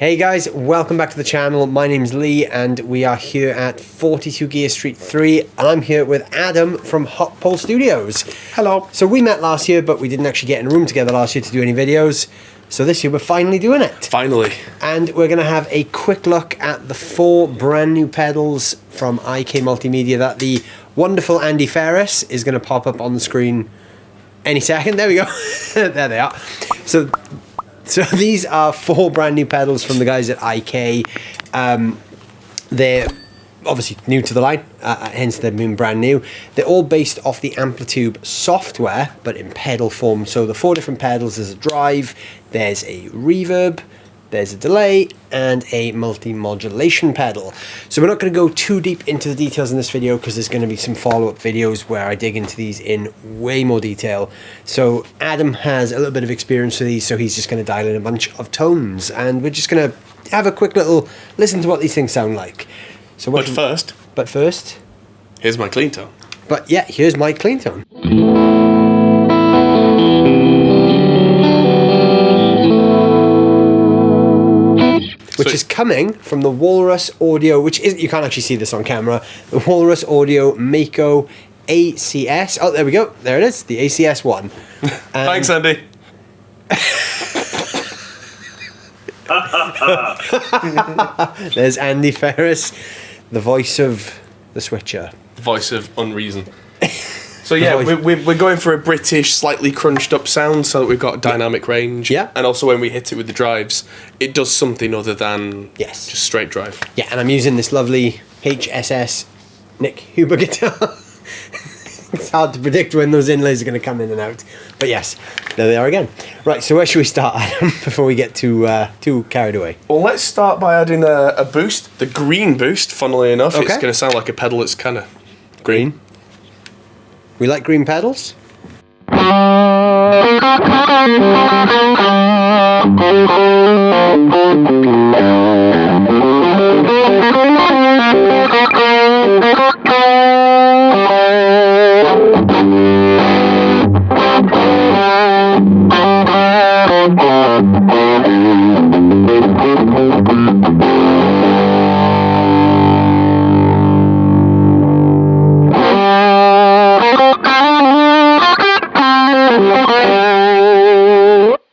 Hey guys, welcome back to the channel. My name's Leigh and we are here at 42 Gear Street 3 and I'm here with Adam from Hot Pole Studios. Hello. So we met last year but we didn't actually get in a room together last year to do any videos. So this year we're finally doing it. Finally. And we're going to have a quick look at the 4 brand new pedals from IK Multimedia that the wonderful Andy Ferris is going to pop up on the screen any second. There we go. There they are. So these are 4 brand new pedals from the guys at IK. They're obviously new to the line, hence they've been brand new. They're all based off the Amplitude software, but in pedal form. So the 4 different pedals, there's a drive, there's a reverb, there's a delay, and a multi-modulation pedal. So we're not going to go too deep into the details in this video because there's going to be some follow-up videos where I dig into these in way more detail. So Adam has a little bit of experience with these, so he's just going to dial in a bunch of tones, and we're just going to have a quick little listen to what these things sound like. So But first, here's my clean tone. But yeah, here's my clean tone. Which is coming from the Walrus Audio, which isn't, you can't actually see this on camera, the Walrus Audio Mako ACS. Oh, there we go. There it is, the ACS one. Thanks, Andy. There's Andy Ferris, the voice of the switcher. Voice of unreason. So yeah, we're going for a British, slightly crunched up sound so that we've got dynamic range. Yeah. And also when we hit it with the drives, it does something other than just straight drive. Yeah, and I'm using this lovely HSS Nick Huber guitar. It's hard to predict when those inlays are going to come in and out. But yes, there they are again. Right, so where should we start, Adam, before we get too carried away? Well, let's start by adding a boost. The green boost, funnily enough. Okay. It's going to sound like a pedal that's kind of green. We like green pedals?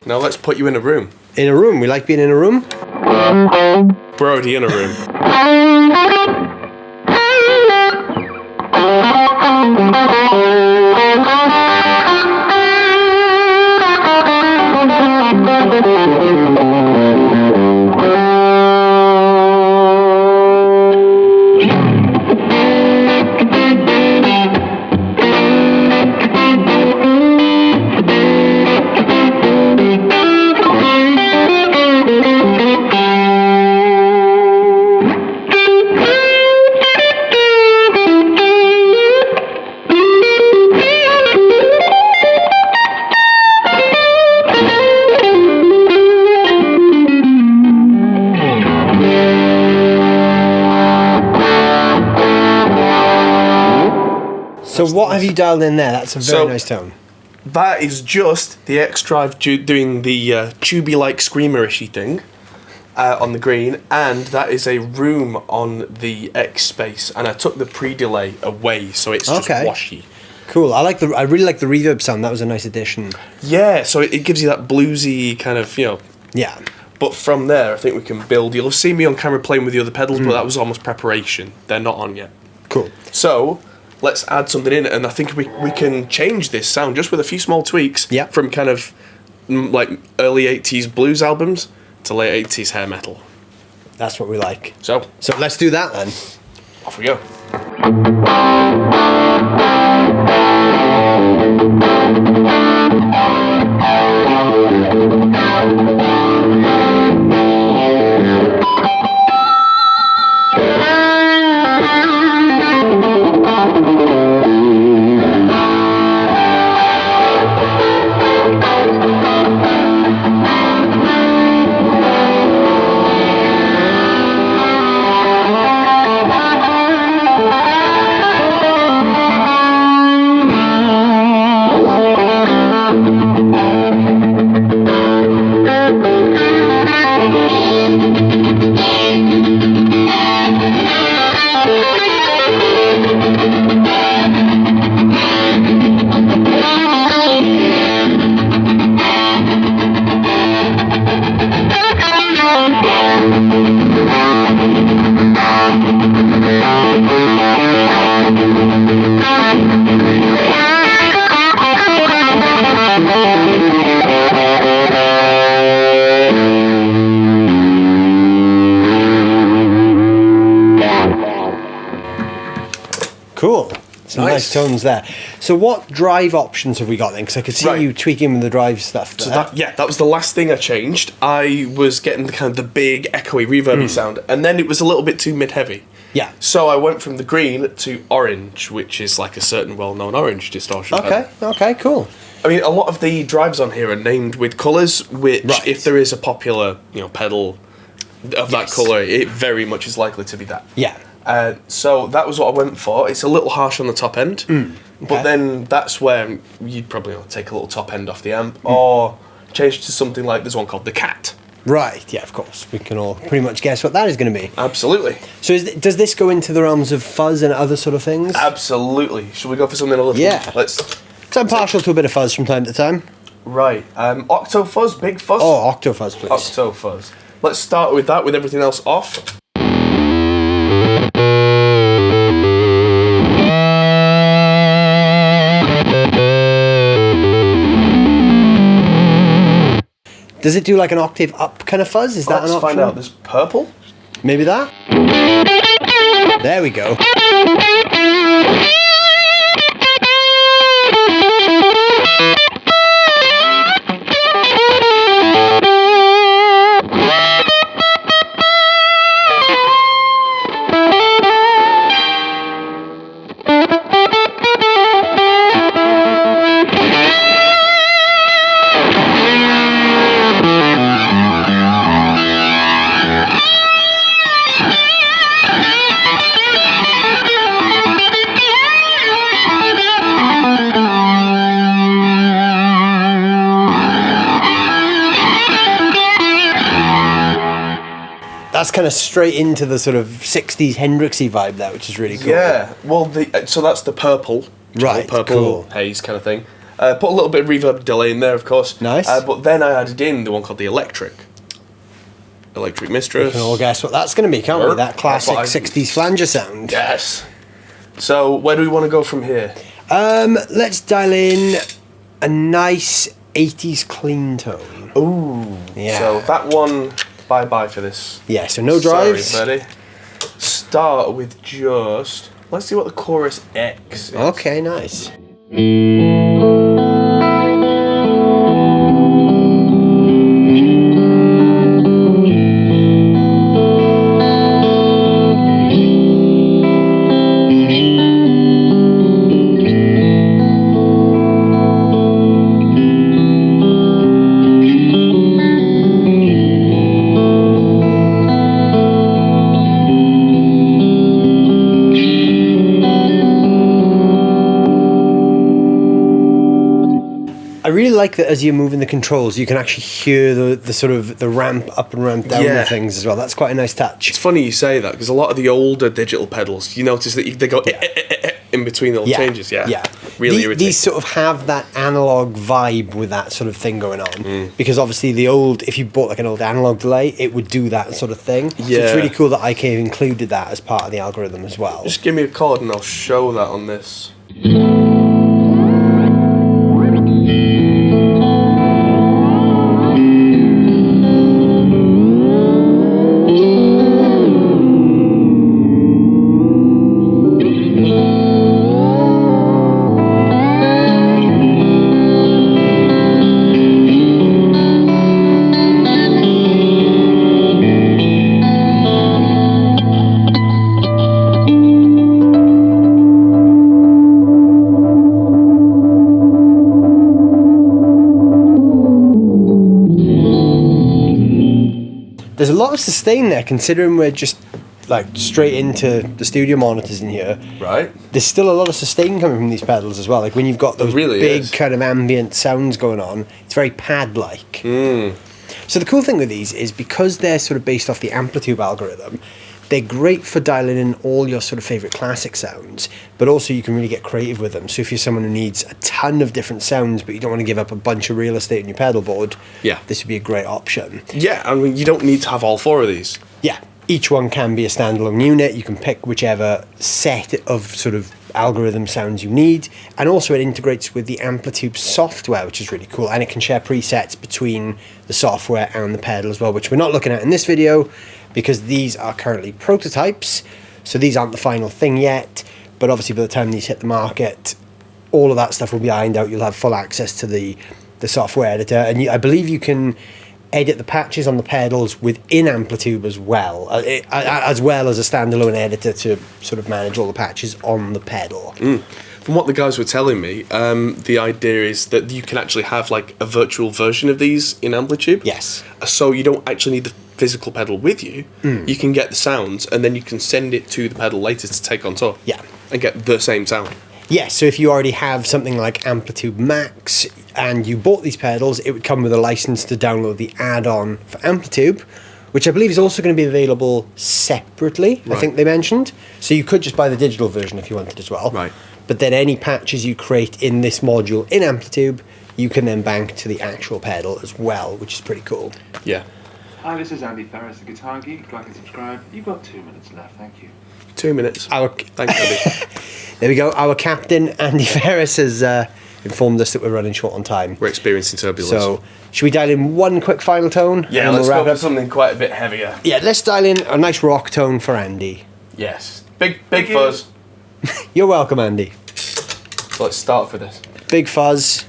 Now let's put you in a room. In a room. We like being in a room. We're already in a room. So what have you dialed in there? That's a very nice tone. That is just the X-Drive doing the tubey-like screamer-ishy thing on the green, and that is a room on the X Space, and I took the pre-delay away, so it's just washy. Cool. I really like the reverb sound. That was a nice addition. Yeah, so it gives you that bluesy kind of, Yeah. But from there, I think we can build. You'll have seen me on camera playing with the other pedals, but that was almost preparation. They're not on yet. Cool. So let's add something in, and I think we can change this sound just with a few small tweaks. Yeah. From kind of like early 80s blues albums to late 80s hair metal. That's what we like. So let's do that then. Off we go. Cool. Some nice tones there. So what drive options have we got then? Because I could see you tweaking with the drive stuff there. So that was the last thing I changed. I was getting the kind of the big echoey reverby sound, and then it was a little bit too mid-heavy. Yeah. So I went from the green to orange, which is like a certain well-known orange distortion pedal. Okay, cool. I mean, a lot of the drives on here are named with colours, which if there is a popular, pedal of that colour, it very much is likely to be that. Yeah. So that was what I went for. It's a little harsh on the top end, but then that's where you'd probably take a little top end off the amp, or change to something like this one called the Cat. Right, yeah, of course. We can all pretty much guess what that is going to be. Absolutely. So does this go into the realms of fuzz and other sort of things? Absolutely. Should we go for something a little... Yeah. Let's... So I'm partial to a bit of fuzz from time to time. Right. Octo fuzz, big fuzz? Oh, octo fuzz, please. Octo fuzz. Let's start with that, with everything else off. Does it do like an octave up kind of fuzz? Is that an option? Let's find out. There's purple. Maybe that? There we go. That's kind of straight into the sort of 60s Hendrixy vibe there, which is really cool. Yeah, well, so that's the purple. Right, purple cool. haze kind of thing. Put a little bit of reverb delay in there, of course. Nice. But then I added in the one called the Electric. Electric Mistress. We can all guess what that's going to be, can't we? That classic 60s flanger sound. Yes. So, where do we want to go from here? Let's dial in a nice 80s clean tone. Ooh. Yeah. So, that one... Bye-bye for this. Yeah, so no drives. Sorry, buddy. Start with just... Let's see what the chorus X is. Okay, nice. I really like that as you're moving the controls, you can actually hear the sort of the ramp up and ramp down of things as well. That's quite a nice touch. It's funny you say that, because a lot of the older digital pedals, you notice that they go in between the little changes. Yeah. Really irritating. These sort of have that analog vibe with that sort of thing going on. Because obviously the old, if you bought like an old analog delay, it would do that sort of thing. So it's really cool that IK included that as part of the algorithm as well. Just give me a chord and I'll show that on this. There's a lot of sustain there, considering we're just like straight into the studio monitors in here. Right. There's still a lot of sustain coming from these pedals as well. Like when you've got those big kind of ambient sounds going on, it's very pad-like. So the cool thing with these is because they're sort of based off the Amplitude algorithm, they're great for dialing in all your sort of favourite classic sounds, but also you can really get creative with them. So if you're someone who needs a ton of different sounds, but you don't want to give up a bunch of real estate on your pedal board, this would be a great option. Yeah, I mean, you don't need to have all four of these. Yeah, each one can be a standalone unit. You can pick whichever set of sort of algorithm sounds you need, and also it integrates with the Amplitude software, which is really cool, and it can share presets between the software and the pedal as well, which we're not looking at in this video because these are currently prototypes, so these aren't the final thing yet, but obviously by the time these hit the market, all of that stuff will be ironed out. You'll have full access to the software editor, and I believe you can edit the patches on the pedals within Amplitube as well as a standalone editor to sort of manage all the patches on the pedal. From what the guys were telling me, the idea is that you can actually have like a virtual version of these in Amplitube. Yes. So you don't actually need the physical pedal with you. You can get the sounds, and then you can send it to the pedal later to take on tour. Yeah. And get the same sound. Yes, so if you already have something like Amplitube Max and you bought these pedals, it would come with a license to download the add-on for Amplitube, which I believe is also going to be available separately, I think they mentioned. So you could just buy the digital version if you wanted as well. Right. But then any patches you create in this module in Amplitube, you can then bank to the actual pedal as well, which is pretty cool. Yeah. Hi, this is Andy Ferris, the Guitar Geek. Like and subscribe. You've got 2 minutes left, thank you. 2 minutes. Thanks, Andy. There we go. Our captain, Andy Ferris, has informed us that we're running short on time. We're experiencing turbulence. So, should we dial in one quick final tone? Yeah, and let's we'll go wrap for up? something quite a bit heavier. Yeah, let's dial in a nice rock tone for Andy. Yes. Big fuzz. You're welcome, Andy. So let's start for this. Big fuzz.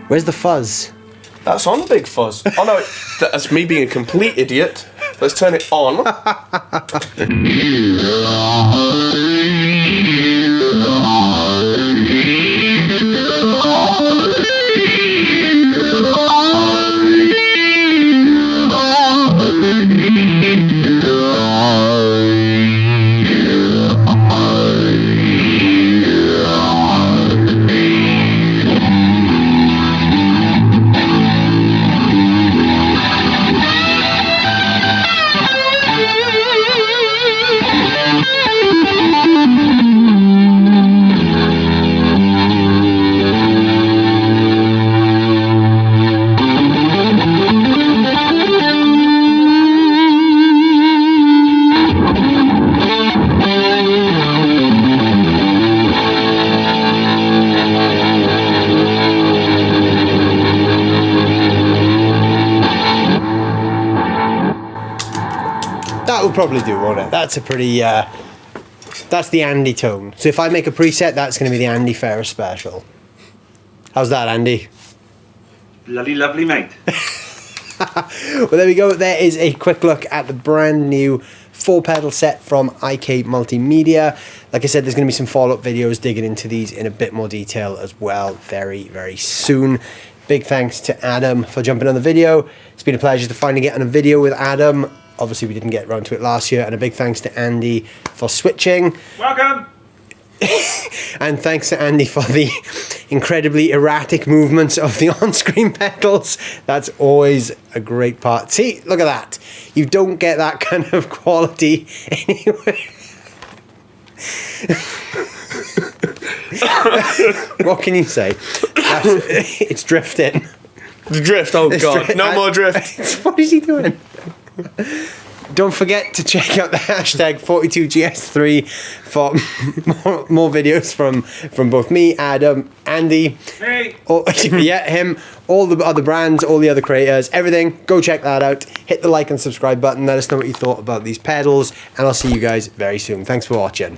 Where's the fuzz? That's on big fuzz. Oh no, that's me being a complete idiot. Let's turn it on. That will probably do, won't it? That's a pretty, that's the Andy tone. So if I make a preset, that's going to be the Andy Ferris special. How's that, Andy? Bloody lovely, mate. Well, there we go. There is a quick look at the brand new 4-pedal set from IK Multimedia. Like I said, there's going to be some follow-up videos digging into these in a bit more detail as well very, very soon. Big thanks to Adam for jumping on the video. It's been a pleasure to finally get on a video with Adam. Obviously, we didn't get around to it last year. And a big thanks to Andy for switching. Welcome. And thanks to Andy for the incredibly erratic movements of the on-screen pedals. That's always a great part. See, look at that. You don't get that kind of quality anywhere. What can you say? It's drifting. The drift, oh It's god, no more drift. What is he doing? Don't forget to check out the hashtag 42GS3 for more videos from both me, Adam, Andy, Hey. him, all the other brands, all the other creators, everything. Go check that out. Hit the like and subscribe button. Let us know what you thought about these pedals, and I'll see you guys very soon. Thanks for watching.